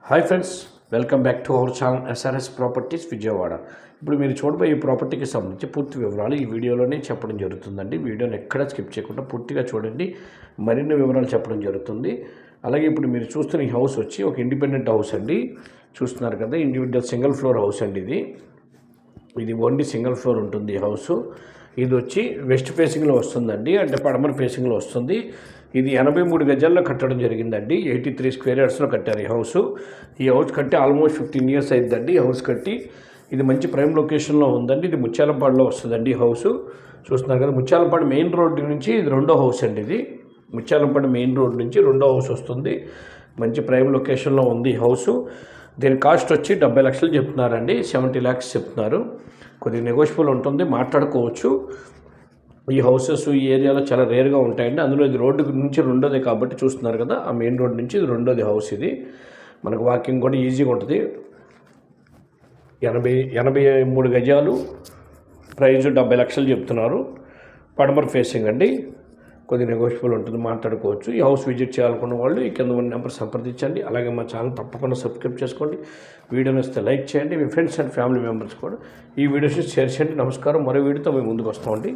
Hi friends, welcome back to our channel SRS properties Vijayawada. ఇప్పుడు మీరు చూడబోయే ఈ ప్రాపర్టీకి సంబంధించి పూర్తి వివరాలు ఈ వీడియోలోనే చెప్పడం జరుగుతుందండి. వీడియోని ఎక్కడా స్కిప్ చేయకుండా పూర్తిగా చూడండి, మరిన్ని వివరాలు చెప్పడం జరుగుతుంది. అలాగే ఇప్పుడు మీరు చూస్తున్న ఈ హౌస్ వచ్చి ఒక ఇండిపెండెంట్ హౌస్ అండి. చూస్తున్నారు కదా, ఇండివిజువల్ సింగిల్ ఫ్లోర్ హౌస్ అండి. ఇది ఓన్లీ సింగిల్ ఫ్లోర్ ఉంటుంది ఈ హౌస్. ఇది వచ్చి వెస్ట్ ఫేసింగ్లో వస్తుందండి, అంటే పడమర ఫేసింగ్లో వస్తుంది. ఇది 83 గజాల్లో కట్టడం జరిగిందండి. 83 స్క్వేర్ యార్డ్స్లో కట్టారు ఈ హౌస్. ఈ హౌస్ కట్టి ఆల్మోస్ట్ 15 ఇయర్స్ అయిందండి ఈ హౌస్ కట్టి. ఇది మంచి ప్రైమ్ లొకేషన్లో ఉందండి. ఇది ముత్యాలపాడులో వస్తుందండి ఈ హౌస్. చూస్తున్నారు కదా, ముత్యాలపాడు మెయిన్ రోడ్డు నుంచి ఇది రెండో హౌస్ అండి. ఇది ముత్యాలపాడు మెయిన్ రోడ్ నుంచి రెండో హౌస్ వస్తుంది. మంచి ప్రైమ్ లొకేషన్లో ఉంది ఈ హౌస్. దీని కాస్ట్ వచ్చి 70 లక్షలు చెప్తున్నారండి. 70 lakhs చెప్తున్నారు. కొద్దిగా నెగోషియబుల్ ఉంటుంది, మాట్లాడుకోవచ్చు. ఈ హౌసెస్ ఈ ఏరియాలో చాలా రేర్గా ఉంటాయండి. అందులో ఇది రోడ్డు నుంచి రెండోది కాబట్టి చూస్తున్నారు కదా, ఆ మెయిన్ రోడ్ నుంచి ఇది రెండోది హౌస్. ఇది మనకు వాకింగ్ కూడా ఈజీగా ఉంటుంది. 83 గజాలు, ప్రైజ్ 70 లక్షలు చెప్తున్నారు. పడమర ఫేసింగ్ అండి. కొద్దిగా నెగోషియబుల్ ఉంటుంది, మాట్లాడుకోవచ్చు. ఈ హౌస్ విజిట్ చేయాలనుకున్న వాళ్ళు ఈ కింద ఉన్న నెంబర్ సంప్రదించండి. అలాగే మా ఛానల్ తప్పకుండా సబ్స్క్రైబ్ చేసుకోండి. వీడియోని వస్తే లైక్ చేయండి. మీ ఫ్రెండ్స్ అండ్ ఫ్యామిలీ మెంబర్స్ కూడా ఈ వీడియోస్ని షేర్ చేయండి. నమస్కారం. మరో వీడియోతో మేము ముందుకు వస్తామండి.